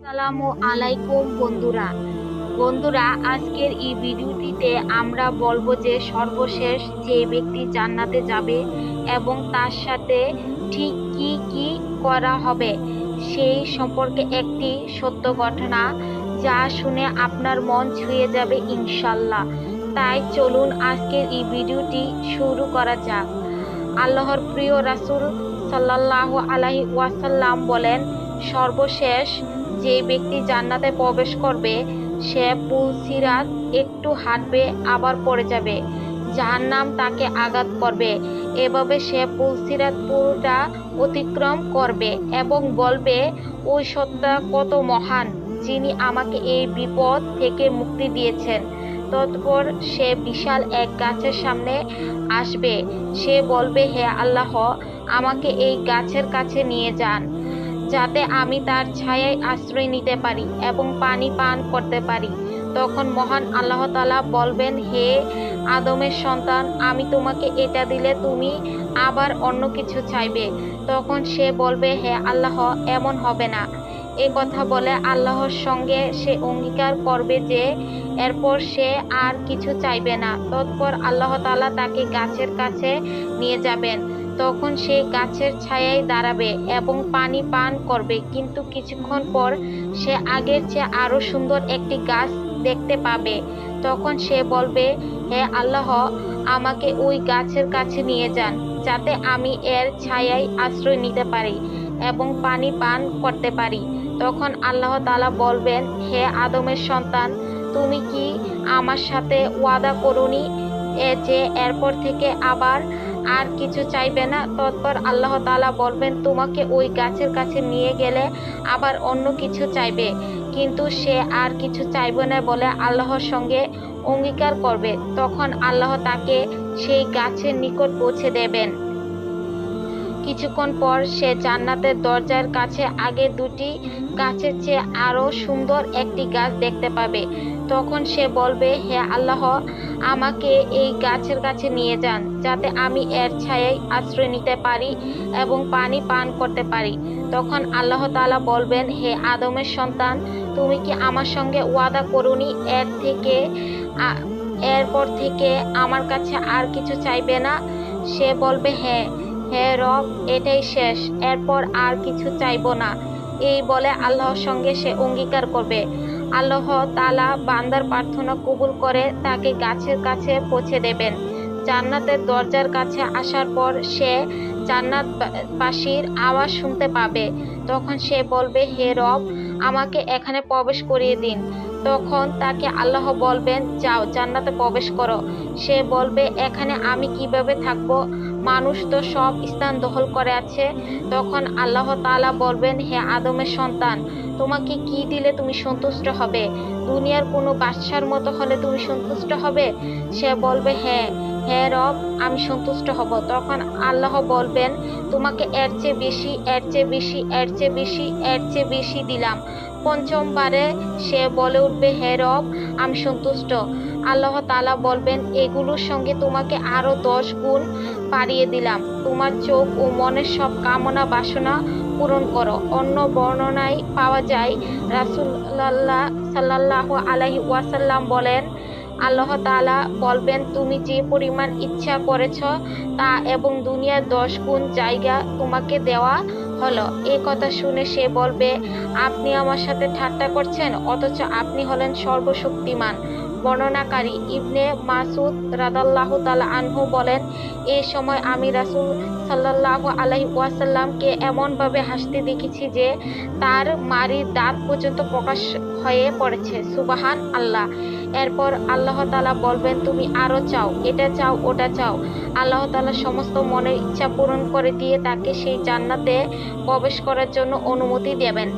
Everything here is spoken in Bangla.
আসসালামু আলাইকুম বন্ধুরা আজকের এই ভিডিওটিতে আমরা বলবো যে সর্বশেষ যে ব্যক্তি জান্নাতে যাবে এবং তার সাথে ঠিক কি কি করা হবে সেই সম্পর্কে একটি সত্য ঘটনা, যা শুনে আপনার মন ছুঁয়ে যাবে ইনশাল্লাহ। তাই চলুন আজকের এই ভিডিওটি শুরু করা যাক। আল্লাহর প্রিয় রাসূল সাল্লাল্লাহু আলাইহি ওয়াসাল্লাম বলেন, সর্বশেষ যে ব্যক্তি জান্নাতে প্রবেশ করবে সে পুল সিরাত একটু হাঁটবে আবার পড়ে যাবে, জাহান্নাম তাকে আঘাত করবে। এভাবে সে পুল সিরাত পুরোটা অতিক্রম করবে এবং বলবে, ওই সত্তা কত মহান, যিনি আমাকে এই বিপদ থেকে মুক্তি দিয়েছেন। তৎপর সে বিশাল এক গাছের সামনে আসবে। সে বলবে, হে আল্লাহ, আমাকে এই গাছের কাছে নিয়ে যান, যাতে আমি তার ছায়ায় আশ্রয় নিতে পারি এবং পানি পান করতে পারি। তখন মহান আল্লাহ তাআলা বলবেন, হে আদমের সন্তান, আমি তোমাকে এটা দিলে তুমি আবার অন্য কিছু চাইবে। তখন সে বলবে, হে আল্লাহ, এমন হবে না। এ কথা বলে আল্লাহর সঙ্গে সে অঙ্গীকার করবে যে এরপর সে আর কিছু চাইবে না। তৎপর আল্লাহ তাআলা তাকে গাছের কাছে নিয়ে যাবেন। তখন সে গাছের ছায়ায় দাঁড়াবে এবং পানি পান করবে, কিন্তু কিছুক্ষণ পর সে আগের চেয়ে আরো সুন্দর একটি গাছ দেখতে পাবে। তখন সে বলবে, হে আল্লাহ, আমাকে ওই গাছের কাছে নিয়ে যান, যাতে আমি এর ছায়ায় আশ্রয় নিতে পারি এবং পানি পান করতে পারি। তখন আল্লাহ তাআলা বলবেন, হে আদমের সন্তান, তুমি কি আমার সাথে ওয়াদা করোনি যে এরপর থেকে আবার আর কিছু চাইবে না? তৎপর আল্লাহ তাআলা বলবেন, তোমাকে ওই গাছের কাছে নিয়ে গেলে আবার অন্য কিছু চাইবে, কিন্তু সে আর কিছু চাইবে না বলে আল্লাহর সঙ্গে অঙ্গীকার করবে। তখন আল্লাহ তাকে সেই গাছের নিকট পৌঁছে দেবেন। কিছুক্ষণ পর সে জান্নাতের দরজার কাছে আগে দুটি গাছের চেয়ে আরো সুন্দর একটি গাছ দেখতে পাবে। তখন সে বলবে, হে আল্লাহ, আমাকে এই গাছের কাছে নিয়ে যান, যাতে আমি এর ছায়ায় আশ্রয় নিতে পারি এবং পানি পান করতে পারি। তখন আল্লাহ তাআলা বলবেন, হে আদমের সন্তান, তুমি কি আমার সঙ্গে ওয়াদা করোনি এরপর থেকে আমার কাছে আর কিছু চাইবে না? সে বলবে, হ্যাঁ, হে রব, এটাই শেষ, এরপর আর কিছু চাইবো না। এই বলে আল্লাহর সঙ্গে সে অঙ্গীকার করবে। আল্লাহ তাআলা বান্দার প্রার্থনা কবুল করে তাকে গাছের কাছে পৌঁছে দেবেন। জান্নাতের দরজার কাছে আসার পর সে জান্নাতবাসীর আওয়াজ শুনতে পাবে। তখন সে বলবে, হে রব, আমাকে এখানে প্রবেশ করিয়ে দিন। তখন তাকে আল্লাহ বলবেন, যাও, জান্নাতে প্রবেশ করো। সে বলবে, এখানে আমি কিভাবে থাকবো? মানুষ তো সব স্থান দখল করে আছে। তখন আল্লাহ তাআলা বলবেন, হে আদমের সন্তান, তোমাকে কি দিলে তুমি সন্তুষ্ট হবে? দুনিয়ার কোনো বাদশার মতো হলে তুমি সন্তুষ্ট হবে? সে বলবে, হ্যাঁ, হে রব, আমি সন্তুষ্ট হব। তখন আল্লাহ বলবেন, তোমাকে এর চেয়ে বেশি, এর চেয়ে বেশি, এর চেয়ে বেশি, এর চেয়ে বেশি দিলাম। পঞ্চমবারে সে বলে উঠবে, হে রব, আমি সন্তুষ্ট। আল্লাহ তাআলা বলবেন, এগুলোর সঙ্গে তোমাকে আরো 10 গুণ বাড়িয়ে দিলাম। তোমার চোখ ও মনের সব কামনা বাসনা পূরণ করো। অন্য বর্ণনায় পাওয়া যায়, রাসূলুল্লাহ সাল্লাল্লাহু আলাইহি ওয়াসাল্লাম বলেন, আল্লাহ তাআলা বলবেন, তুমি যে পরিমাণ ইচ্ছা করেছ তা এবং দুনিয়ার 10 গুণ জায়গা তোমাকে দেওয়া হলো। এই কথা শুনে সে বলবে, আপনি আমার সাথে ঠাট্টা করছেন, অথচ আপনি হলেন সর্বশক্তিমান। বর্ণনাকারী ইবনে মাসউদ রাদিয়াল্লাহু তাআলা আনহু বলেন, এই সময় আমি রাসূল সাল্লাল্লাহু আলাইহি ওয়াসাল্লামকে এমনভাবে হাসতে দেখেছি যে তার মাড়ির দাঁত পর্যন্ত প্রকাশ হয়ে পড়েছে। সুবহান আল্লাহ। এরপর আল্লাহ তাআলা বলবেন, তুমি আরো চাও, এটা চাও, ওটা চাও। আল্লাহ তাআলা সমস্ত মনের ইচ্ছা পূরণ করে দিয়ে তাকে সেই জান্নাতে প্রবেশ করার জন্য অনুমতি দেবেন।